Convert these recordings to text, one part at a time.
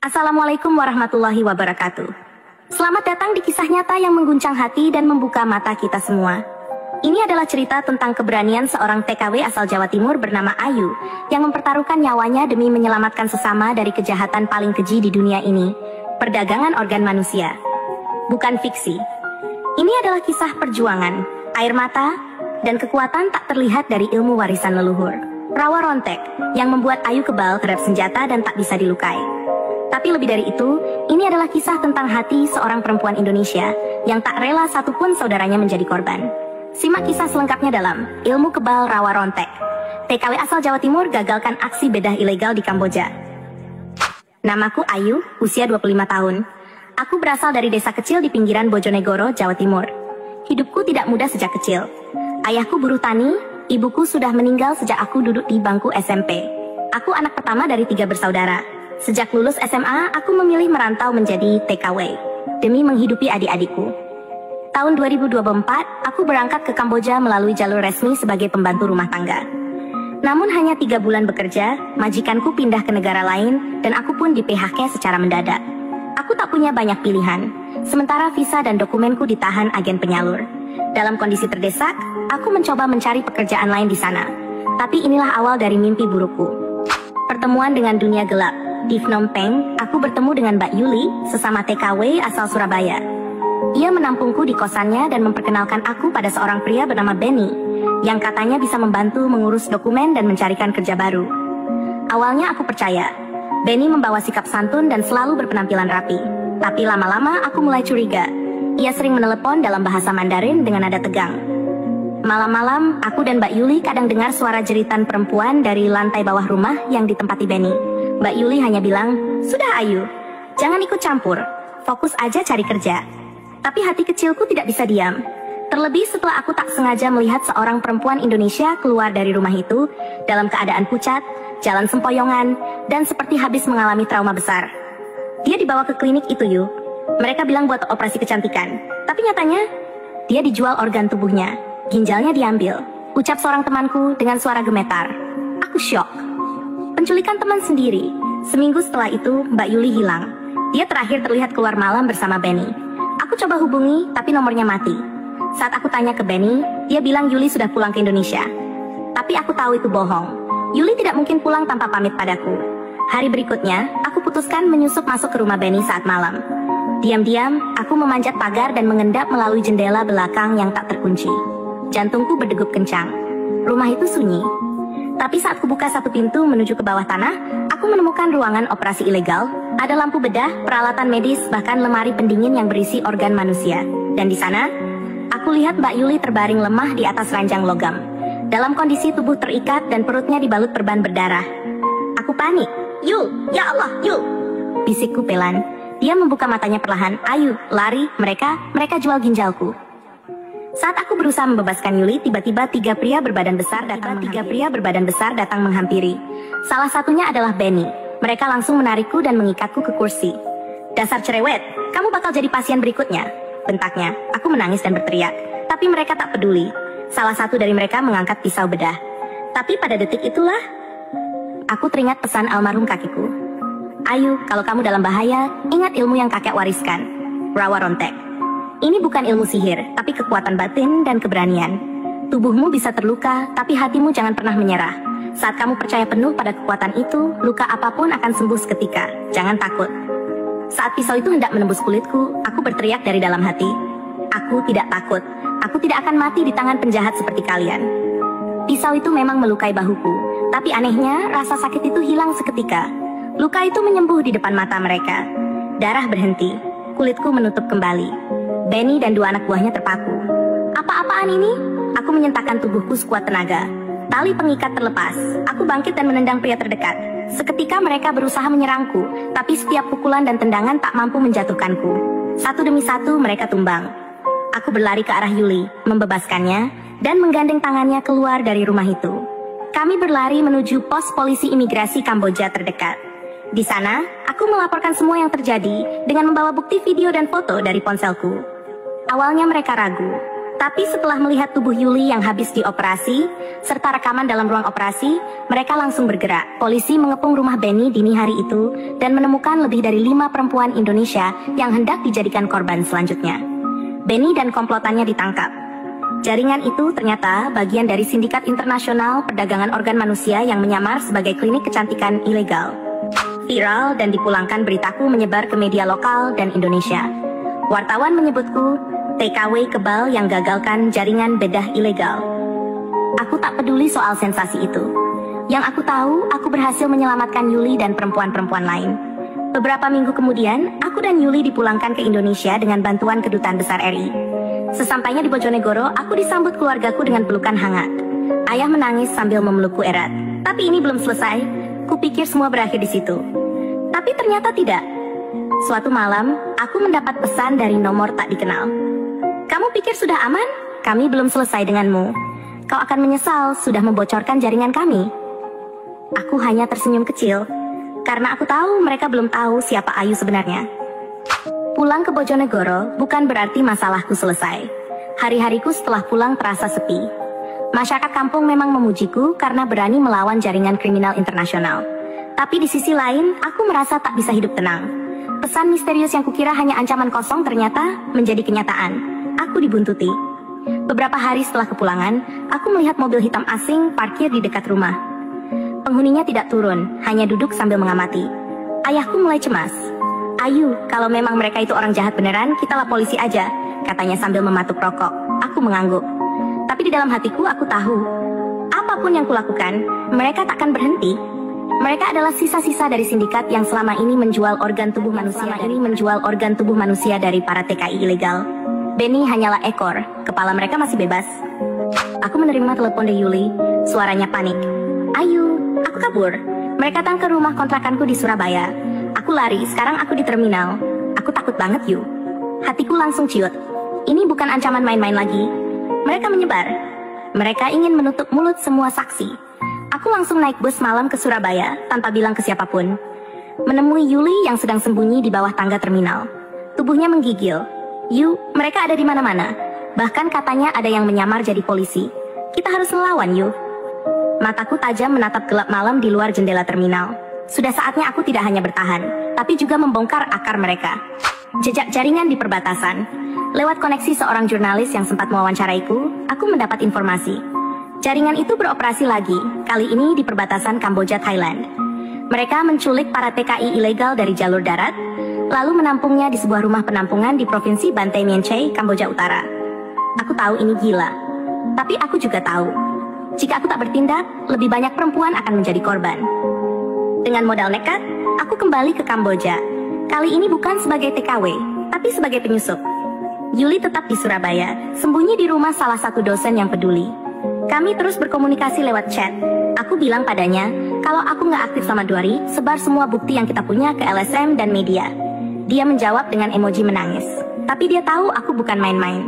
Assalamualaikum warahmatullahi wabarakatuh. Selamat datang di kisah nyata yang mengguncang hati dan membuka mata kita semua. Ini adalah cerita tentang keberanian seorang TKW asal Jawa Timur bernama Ayu yang mempertaruhkan nyawanya demi menyelamatkan sesama dari kejahatan paling keji di dunia ini, perdagangan organ manusia. Bukan fiksi. Ini adalah kisah perjuangan, air mata, dan kekuatan tak terlihat dari ilmu warisan leluhur. Rawa rontek yang membuat Ayu kebal terhadap senjata dan tak bisa dilukai. Tapi lebih dari itu, ini adalah kisah tentang hati seorang perempuan Indonesia yang tak rela satupun saudaranya menjadi korban. Simak kisah selengkapnya dalam Ilmu Kebal Rawa Rontek. TKW asal Jawa Timur gagalkan aksi bedah ilegal di Kamboja. Namaku Ayu, usia 25 tahun. Aku berasal dari desa kecil di pinggiran Bojonegoro, Jawa Timur. Hidupku tidak mudah sejak kecil. Ayahku buruh tani. Ibuku sudah meninggal sejak aku duduk di bangku SMP. Aku anak pertama dari 3 bersaudara. Sejak lulus SMA, aku memilih merantau menjadi TKW demi menghidupi adik-adikku. Tahun 2024, aku berangkat ke Kamboja melalui jalur resmi sebagai pembantu rumah tangga. Namun hanya 3 bulan bekerja, majikanku pindah ke negara lain dan aku pun di-PHK secara mendadak. Aku tak punya banyak pilihan, sementara visa dan dokumenku ditahan agen penyalur. Dalam kondisi terdesak, aku mencoba mencari pekerjaan lain di sana. Tapi inilah awal dari mimpi burukku. Pertemuan dengan dunia gelap. Di Phnom Penh, aku bertemu dengan Mbak Yuli, sesama TKW asal Surabaya. Ia menampungku di kosannya dan memperkenalkan aku pada seorang pria bernama Benny, yang katanya bisa membantu mengurus dokumen dan mencarikan kerja baru. Awalnya aku percaya. Benny membawa sikap santun dan selalu berpenampilan rapi. Tapi lama-lama aku mulai curiga. Ia sering menelepon dalam bahasa Mandarin dengan nada tegang. Malam-malam, aku dan Mbak Yuli kadang dengar suara jeritan perempuan dari lantai bawah rumah yang ditempati Benny. Mbak Yuli hanya bilang, "Sudah Ayu, jangan ikut campur, fokus aja cari kerja." Tapi hati kecilku tidak bisa diam. Terlebih setelah aku tak sengaja melihat seorang perempuan Indonesia keluar dari rumah itu dalam keadaan pucat, jalan sempoyongan, dan seperti habis mengalami trauma besar. Dia dibawa ke klinik itu yuk. Mereka bilang buat operasi kecantikan. Tapi nyatanya, dia dijual organ tubuhnya. Ginjalnya diambil. Ucap seorang temanku dengan suara gemetar. Aku syok. Penculikan teman sendiri. Seminggu setelah itu, Mbak Yuli hilang. Dia terakhir terlihat keluar malam bersama Benny. Aku coba hubungi, tapi nomornya mati. Saat aku tanya ke Benny, dia bilang Yuli sudah pulang ke Indonesia. Tapi aku tahu itu bohong. Yuli tidak mungkin pulang tanpa pamit padaku. Hari berikutnya, aku putuskan menyusup masuk ke rumah Benny saat malam. Diam-diam, aku memanjat pagar dan mengendap melalui jendela belakang yang tak terkunci. Jantungku berdegup kencang. Rumah itu sunyi. Tapi saat kubuka satu pintu menuju ke bawah tanah, aku menemukan ruangan operasi ilegal. Ada lampu bedah, peralatan medis, bahkan lemari pendingin yang berisi organ manusia. Dan di sana, aku lihat Mbak Yuli terbaring lemah di atas ranjang logam. Dalam kondisi tubuh terikat dan perutnya dibalut perban berdarah. Aku panik. "Yul, ya Allah, Yul!" bisikku pelan. Dia membuka matanya perlahan. "Ayu, lari, mereka jual ginjalku." Saat aku berusaha membebaskan Yuli, tiba-tiba 3 pria berbadan besar datang menghampiri. Salah satunya adalah Benny. Mereka langsung menarikku dan mengikatku ke kursi. "Dasar cerewet, kamu bakal jadi pasien berikutnya," bentaknya. Aku menangis dan berteriak. Tapi mereka tak peduli. Salah satu dari mereka mengangkat pisau bedah. Tapi pada detik itulah, aku teringat pesan almarhum kakiku. "Ayu, kalau kamu dalam bahaya, ingat ilmu yang kakek wariskan. Rawa rontek. Ini bukan ilmu sihir, tapi kekuatan batin dan keberanian. Tubuhmu bisa terluka, tapi hatimu jangan pernah menyerah. Saat kamu percaya penuh pada kekuatan itu, luka apapun akan sembuh seketika. Jangan takut." Saat pisau itu hendak menembus kulitku, aku berteriak dari dalam hati. "Aku tidak takut. Aku tidak akan mati di tangan penjahat seperti kalian." Pisau itu memang melukai bahuku, tapi anehnya rasa sakit itu hilang seketika. Luka itu menyembuh di depan mata mereka. Darah berhenti. Kulitku menutup kembali. Benny dan 2 anak buahnya terpaku. "Apa-apaan ini?" Aku menyentakkan tubuhku sekuat tenaga. Tali pengikat terlepas. Aku bangkit dan menendang pria terdekat. Seketika mereka berusaha menyerangku, tapi setiap pukulan dan tendangan tak mampu menjatuhkanku. Satu demi satu mereka tumbang. Aku berlari ke arah Yuli, membebaskannya, dan menggandeng tangannya keluar dari rumah itu. Kami berlari menuju pos polisi imigrasi Kamboja terdekat. Di sana, aku melaporkan semua yang terjadi dengan membawa bukti video dan foto dari ponselku. Awalnya mereka ragu, Tapi setelah melihat tubuh Yuli yang habis dioperasi, serta rekaman dalam ruang operasi, mereka langsung bergerak. Polisi mengepung rumah Benny dini hari itu dan menemukan lebih dari 5 perempuan Indonesia yang hendak dijadikan korban selanjutnya. Benny dan komplotannya ditangkap. Jaringan itu ternyata bagian dari sindikat internasional perdagangan organ manusia yang menyamar sebagai klinik kecantikan ilegal. Viral dan dipulangkan beritaku menyebar ke media lokal dan Indonesia. Wartawan menyebutku TKW kebal yang gagalkan jaringan bedah ilegal. Aku tak peduli soal sensasi itu. Yang aku tahu, aku berhasil menyelamatkan Yuli dan perempuan-perempuan lain. Beberapa minggu kemudian, aku dan Yuli dipulangkan ke Indonesia dengan bantuan Kedutaan Besar RI. Sesampainya di Bojonegoro, aku disambut keluargaku dengan pelukan hangat. Ayah menangis sambil memelukku erat. Tapi ini belum selesai. Kupikir semua berakhir di situ. Tapi ternyata tidak. Suatu malam, aku mendapat pesan dari nomor tak dikenal. Kamu pikir sudah aman? Kami belum selesai denganmu. Kau akan menyesal sudah membocorkan jaringan kami. Aku hanya tersenyum kecil, karena aku tahu mereka belum tahu siapa Ayu sebenarnya. Pulang ke Bojonegoro bukan berarti masalahku selesai. Hari-hariku setelah pulang terasa sepi. Masyarakat kampung memang memujiku karena berani melawan jaringan kriminal internasional. Tapi di sisi lain, aku merasa tak bisa hidup tenang. Pesan misterius yang kukira hanya ancaman kosong ternyata menjadi kenyataan. Aku dibuntuti. Beberapa hari setelah kepulangan, aku melihat mobil hitam asing parkir di dekat rumah. Penghuninya tidak turun, hanya duduk sambil mengamati. Ayahku mulai cemas. Ayu, kalau memang mereka itu orang jahat beneran, kita lah polisi aja, katanya sambil mematuk rokok. Aku mengangguk. Tapi di dalam hatiku aku tahu, apapun yang kulakukan, mereka takkan berhenti. Mereka adalah sisa-sisa dari sindikat yang selama ini menjual organ tubuh manusia dari para TKI ilegal. Benny hanyalah ekor, kepala mereka masih bebas. Aku menerima telepon dari Yuli, suaranya panik. Ayu, aku kabur. Mereka datang ke rumah kontrakanku di Surabaya. Aku lari, sekarang aku di terminal. Aku takut banget, Yu. Hatiku langsung ciut. Ini bukan ancaman main-main lagi. Mereka menyebar. Mereka ingin menutup mulut semua saksi. Aku langsung naik bus malam ke Surabaya, tanpa bilang ke siapapun. Menemui Yuli yang sedang sembunyi di bawah tangga terminal. Tubuhnya menggigil. Yu, mereka ada di mana-mana. Bahkan katanya ada yang menyamar jadi polisi. Kita harus melawan, Yu. Mataku tajam menatap gelap malam di luar jendela terminal. Sudah saatnya aku tidak hanya bertahan, tapi juga membongkar akar mereka. Jejak jaringan di perbatasan. Lewat koneksi seorang jurnalis yang sempat mewawancaraiku, aku mendapat informasi. Jaringan itu beroperasi lagi, kali ini di perbatasan Kamboja, Thailand. Mereka menculik para TKI ilegal dari jalur darat, lalu menampungnya di sebuah rumah penampungan di provinsi Banteay Meanchey, Kamboja Utara. Aku tahu ini gila, tapi aku juga tahu, jika aku tak bertindak, lebih banyak perempuan akan menjadi korban. Dengan modal nekat, aku kembali ke Kamboja. Kali ini bukan sebagai TKW, tapi sebagai penyusup. Yuli tetap di Surabaya, sembunyi di rumah salah satu dosen yang peduli. Kami terus berkomunikasi lewat chat. Aku bilang padanya, kalau aku nggak aktif selama 2 hari, sebar semua bukti yang kita punya ke LSM dan media. Dia menjawab dengan emoji menangis. Tapi dia tahu aku bukan main-main.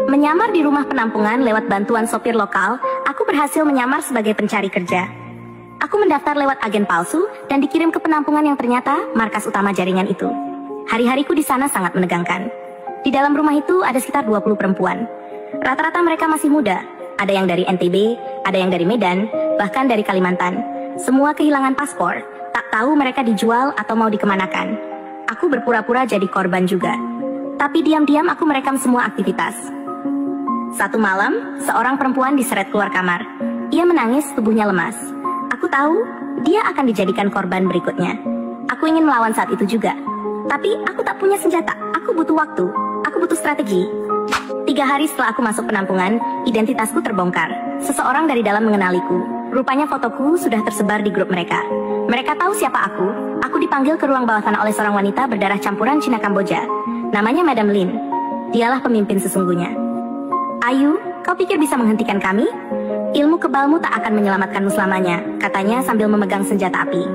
Menyamar di rumah penampungan lewat bantuan sopir lokal, aku berhasil menyamar sebagai pencari kerja. Aku mendaftar lewat agen palsu dan dikirim ke penampungan yang ternyata markas utama jaringan itu. Hari-hariku di sana sangat menegangkan. Di dalam rumah itu ada sekitar 20 perempuan. Rata-rata mereka masih muda. Ada yang dari NTB, ada yang dari Medan, bahkan dari Kalimantan. Semua kehilangan paspor, tak tahu mereka dijual atau mau dikemanakan. Aku berpura-pura jadi korban juga. Tapi diam-diam aku merekam semua aktivitas. Satu malam, seorang perempuan diseret keluar kamar. Ia menangis, tubuhnya lemas. Aku tahu, dia akan dijadikan korban berikutnya. Aku ingin melawan saat itu juga. Tapi aku tak punya senjata, aku butuh waktu. Aku butuh strategi. 3 hari setelah aku masuk penampungan, identitasku terbongkar. Seseorang dari dalam mengenaliku. Rupanya fotoku sudah tersebar di grup mereka. Mereka tahu siapa aku. Aku dipanggil ke ruang bawah tanah oleh seorang wanita berdarah campuran Cina Kamboja. Namanya Madam Lin. Dialah pemimpin sesungguhnya. Ayu, kau pikir bisa menghentikan kami? Ilmu kebalmu tak akan menyelamatkanmu selamanya, katanya sambil memegang senjata api.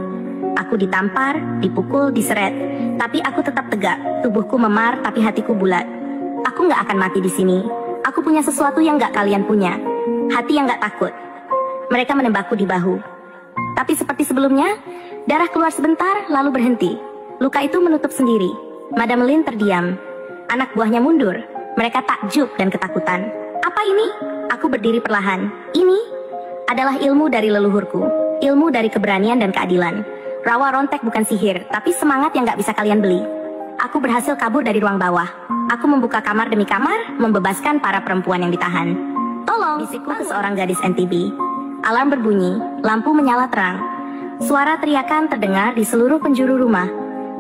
Aku ditampar, dipukul, diseret. Tapi aku tetap tegak. Tubuhku memar, tapi hatiku bulat. Aku nggak akan mati di sini. Aku punya sesuatu yang nggak kalian punya. Hati yang nggak takut. Mereka menembakku di bahu. Tapi seperti sebelumnya, darah keluar sebentar lalu berhenti. Luka itu menutup sendiri. Madam Lin terdiam. Anak buahnya mundur. Mereka takjub dan ketakutan. Apa ini? Aku berdiri perlahan. Ini adalah ilmu dari leluhurku. Ilmu dari keberanian dan keadilan. Rawa rontek bukan sihir, tapi semangat yang gak bisa kalian beli. Aku berhasil kabur dari ruang bawah. Aku membuka kamar demi kamar, membebaskan para perempuan yang ditahan. Tolong, bisikku ke seorang gadis NTB. Alarm berbunyi, lampu menyala terang. Suara teriakan terdengar di seluruh penjuru rumah.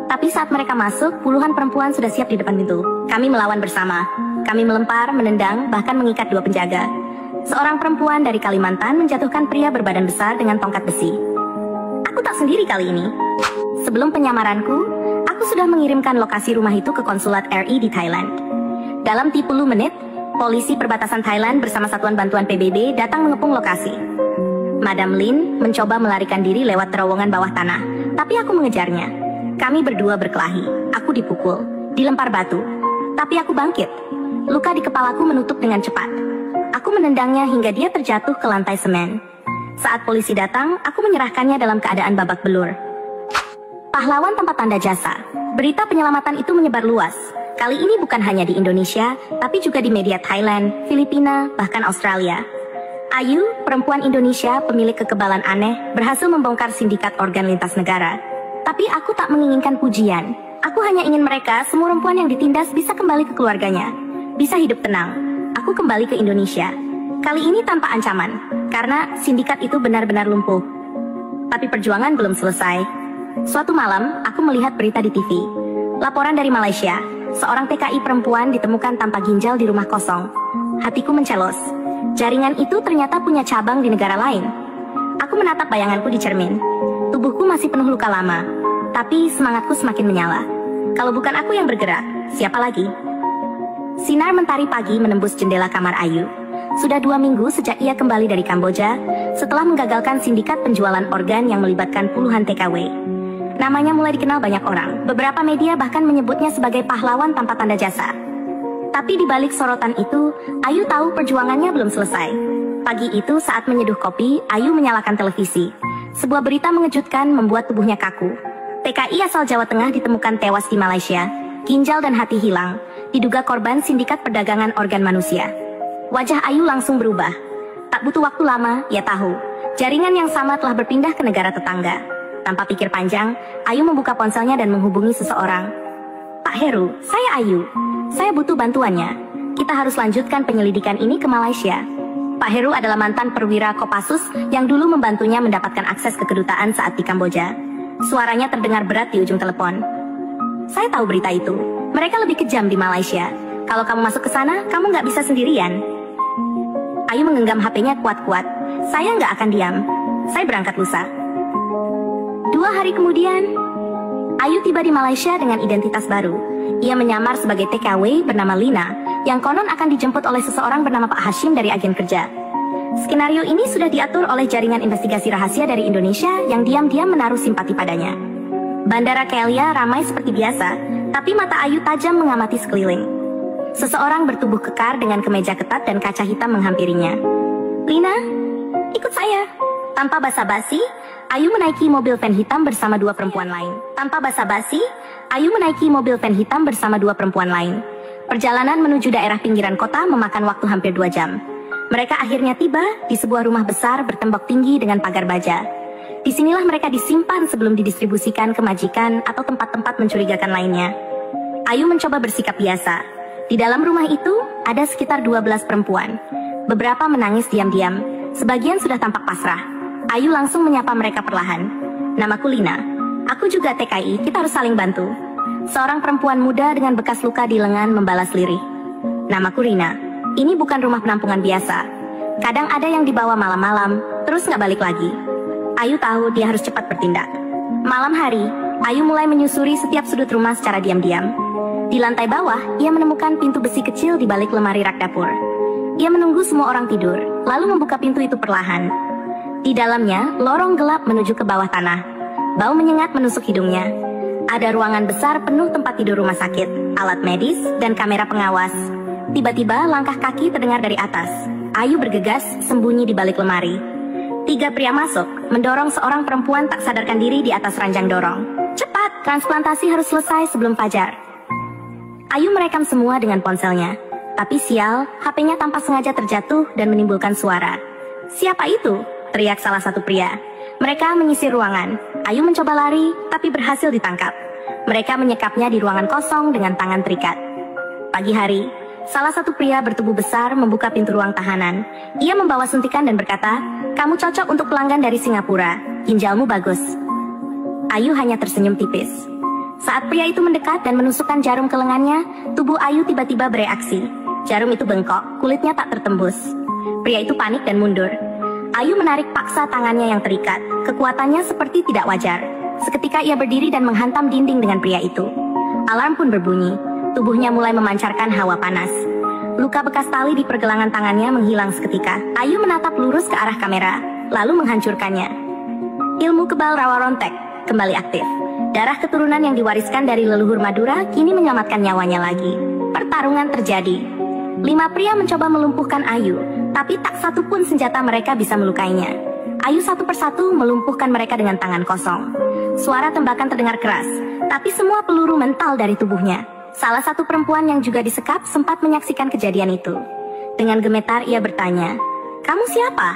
Tapi saat mereka masuk, puluhan perempuan sudah siap di depan pintu. Kami melawan bersama. Kami melempar, menendang, bahkan mengikat dua penjaga. Seorang perempuan dari Kalimantan menjatuhkan pria berbadan besar dengan tongkat besi. Aku tak sendiri kali ini. Sebelum penyamaranku, aku sudah mengirimkan lokasi rumah itu ke konsulat RI di Thailand. Dalam 30 menit, polisi perbatasan Thailand bersama Satuan Bantuan PBB datang mengepung lokasi. Madam Lin mencoba melarikan diri lewat terowongan bawah tanah, tapi aku mengejarnya. Kami berdua berkelahi. Aku dipukul, dilempar batu. Tapi aku bangkit. Luka di kepalaku menutup dengan cepat. Aku menendangnya hingga dia terjatuh ke lantai semen. Saat polisi datang, aku menyerahkannya dalam keadaan babak belur. Pahlawan tanpa tanda jasa. Berita penyelamatan itu menyebar luas. Kali ini bukan hanya di Indonesia, tapi juga di media Thailand, Filipina, bahkan Australia. Ayu, perempuan Indonesia pemilik kekebalan aneh, berhasil membongkar sindikat organ lintas negara. Tapi aku tak menginginkan pujian. Aku hanya ingin mereka, semua perempuan yang ditindas, bisa kembali ke keluarganya. Bisa hidup tenang. Aku kembali ke Indonesia. Kali ini tanpa ancaman, karena sindikat itu benar-benar lumpuh. Tapi perjuangan belum selesai. Suatu malam, aku melihat berita di TV. Laporan dari Malaysia, seorang TKI perempuan ditemukan tanpa ginjal di rumah kosong. Hatiku mencelos. Jaringan itu ternyata punya cabang di negara lain. Aku menatap bayanganku di cermin. Tubuhku masih penuh luka lama, tapi semangatku semakin menyala. Kalau bukan aku yang bergerak, siapa lagi? Sinar mentari pagi menembus jendela kamar Ayu. Sudah 2 minggu sejak ia kembali dari Kamboja, setelah menggagalkan sindikat penjualan organ yang melibatkan puluhan TKW. Namanya mulai dikenal banyak orang. Beberapa media bahkan menyebutnya sebagai pahlawan tanpa tanda jasa. Tapi di balik sorotan itu, Ayu tahu perjuangannya belum selesai. Pagi itu saat menyeduh kopi, Ayu menyalakan televisi. Sebuah berita mengejutkan membuat tubuhnya kaku. TKI asal Jawa Tengah ditemukan tewas di Malaysia. Ginjal dan hati hilang. Diduga korban sindikat perdagangan organ manusia. Wajah Ayu langsung berubah. Tak butuh waktu lama, ia tahu. Jaringan yang sama telah berpindah ke negara tetangga. Tanpa pikir panjang, Ayu membuka ponselnya dan menghubungi seseorang. Pak Heru, saya Ayu. Saya butuh bantuannya. Kita harus lanjutkan penyelidikan ini ke Malaysia. Pak Heru adalah mantan perwira Kopassus yang dulu membantunya mendapatkan akses ke kedutaan saat di Kamboja. Suaranya terdengar berat di ujung telepon. Saya tahu berita itu. Mereka lebih kejam di Malaysia. Kalau kamu masuk ke sana, kamu nggak bisa sendirian. Ayu menggenggam HP-nya kuat-kuat. Saya nggak akan diam. Saya berangkat lusa. 2 hari kemudian, Ayu tiba di Malaysia dengan identitas baru. Ia menyamar sebagai TKW bernama Lina, yang konon akan dijemput oleh seseorang bernama Pak Hashim dari agen kerja. Skenario ini sudah diatur oleh jaringan investigasi rahasia dari Indonesia yang diam-diam menaruh simpati padanya. Bandara Kelia ramai seperti biasa, tapi mata Ayu tajam mengamati sekeliling. Seseorang bertubuh kekar dengan kemeja ketat dan kaca hitam menghampirinya. Lina, ikut saya. Tanpa basa-basi, Ayu menaiki mobil van hitam bersama 2 perempuan lain. Perjalanan menuju daerah pinggiran kota memakan waktu hampir 2 jam. Mereka akhirnya tiba di sebuah rumah besar bertembok tinggi dengan pagar baja. Disinilah mereka disimpan sebelum didistribusikan ke majikan atau tempat-tempat mencurigakan lainnya. Ayu mencoba bersikap biasa. Di dalam rumah itu ada sekitar 12 perempuan. Beberapa menangis diam-diam, sebagian sudah tampak pasrah. Ayu langsung menyapa mereka perlahan. Namaku Lina. Aku juga TKI, kita harus saling bantu. Seorang perempuan muda dengan bekas luka di lengan membalas lirih. Namaku Rina. Ini bukan rumah penampungan biasa. Kadang ada yang dibawa malam-malam, terus nggak balik lagi. Ayu tahu dia harus cepat bertindak. Malam hari, Ayu mulai menyusuri setiap sudut rumah secara diam-diam. Di lantai bawah, ia menemukan pintu besi kecil di balik lemari rak dapur. Ia menunggu semua orang tidur, lalu membuka pintu itu perlahan. Di dalamnya, lorong gelap menuju ke bawah tanah. Bau menyengat menusuk hidungnya. Ada ruangan besar penuh tempat tidur rumah sakit, alat medis, dan kamera pengawas. Tiba-tiba langkah kaki terdengar dari atas. Ayu bergegas sembunyi di balik lemari. 3 pria masuk, mendorong seorang perempuan tak sadarkan diri di atas ranjang dorong. Cepat, transplantasi harus selesai sebelum fajar. Ayu merekam semua dengan ponselnya. Tapi sial, HP-nya tanpa sengaja terjatuh dan menimbulkan suara. "Siapa itu?" teriak salah satu pria. Mereka menyisir ruangan. Ayu mencoba lari, tapi berhasil ditangkap. Mereka menyekapnya di ruangan kosong dengan tangan terikat. Pagi hari, salah satu pria bertubuh besar membuka pintu ruang tahanan. Ia membawa suntikan dan berkata, "Kamu cocok untuk pelanggan dari Singapura. Ginjalmu bagus." Ayu hanya tersenyum tipis. Saat pria itu mendekat dan menusukkan jarum ke lengannya, tubuh Ayu tiba-tiba bereaksi. Jarum itu bengkok, kulitnya tak tertembus. Pria itu panik dan mundur. Ayu menarik paksa tangannya yang terikat. Kekuatannya seperti tidak wajar. Seketika ia berdiri dan menghantam dinding dengan pria itu. Alarm pun berbunyi. Tubuhnya mulai memancarkan hawa panas. Luka bekas tali di pergelangan tangannya menghilang seketika. Ayu menatap lurus ke arah kamera, lalu menghancurkannya. Ilmu kebal rawa rontek kembali aktif. Darah keturunan yang diwariskan dari leluhur Madura kini menyelamatkan nyawanya lagi. Pertarungan terjadi. 5 pria mencoba melumpuhkan Ayu, tapi tak satu pun senjata mereka bisa melukainya. Ayu satu persatu melumpuhkan mereka dengan tangan kosong. Suara tembakan terdengar keras, tapi semua peluru mental dari tubuhnya. Salah satu perempuan yang juga disekap sempat menyaksikan kejadian itu. Dengan gemetar ia bertanya, "Kamu siapa?"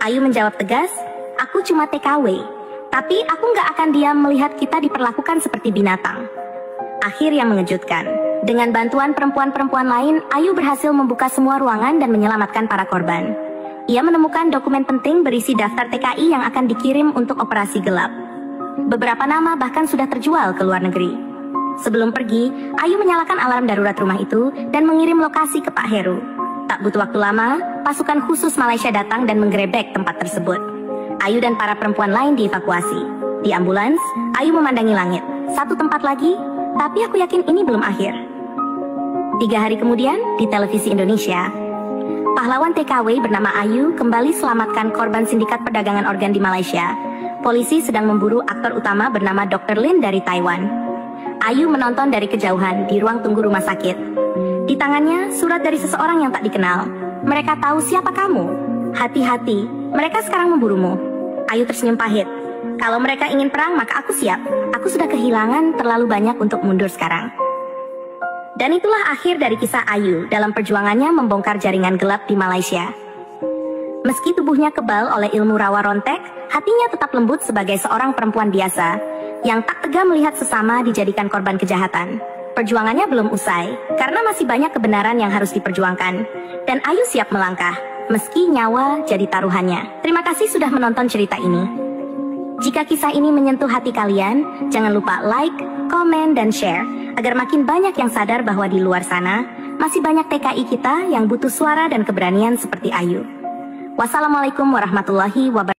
Ayu menjawab tegas, "Aku cuma TKW. Tapi aku nggak akan diam melihat kita diperlakukan seperti binatang." Akhir yang mengejutkan. Dengan bantuan perempuan-perempuan lain, Ayu berhasil membuka semua ruangan dan menyelamatkan para korban. Ia menemukan dokumen penting berisi daftar TKI yang akan dikirim untuk operasi gelap. Beberapa nama bahkan sudah terjual ke luar negeri. Sebelum pergi, Ayu menyalakan alarm darurat rumah itu dan mengirim lokasi ke Pak Heru. Tak butuh waktu lama, pasukan khusus Malaysia datang dan menggerebek tempat tersebut. Ayu dan para perempuan lain dievakuasi. Di ambulans, Ayu memandangi langit. Satu tempat lagi, tapi aku yakin ini belum akhir. 3 hari kemudian, di televisi Indonesia, pahlawan TKW bernama Ayu kembali selamatkan korban sindikat perdagangan organ di Malaysia. Polisi sedang memburu aktor utama bernama Dr. Lin dari Taiwan. Ayu menonton dari kejauhan di ruang tunggu rumah sakit. Di tangannya, surat dari seseorang yang tak dikenal. "Mereka tahu siapa kamu. Hati-hati, mereka sekarang memburumu." Ayu tersenyum pahit. "Kalau mereka ingin perang, maka aku siap. Aku sudah kehilangan terlalu banyak untuk mundur sekarang." Dan itulah akhir dari kisah Ayu dalam perjuangannya membongkar jaringan gelap di Malaysia. Meski tubuhnya kebal oleh ilmu rawa rontek, hatinya tetap lembut sebagai seorang perempuan biasa yang tak tega melihat sesama dijadikan korban kejahatan. Perjuangannya belum usai, karena masih banyak kebenaran yang harus diperjuangkan. Dan Ayu siap melangkah, meski nyawa jadi taruhannya. Terima kasih sudah menonton cerita ini. Jika kisah ini menyentuh hati kalian, jangan lupa like, komen, dan share, agar makin banyak yang sadar bahwa di luar sana, masih banyak TKI kita yang butuh suara dan keberanian seperti Ayu. Wassalamualaikum warahmatullahi wabarakatuh.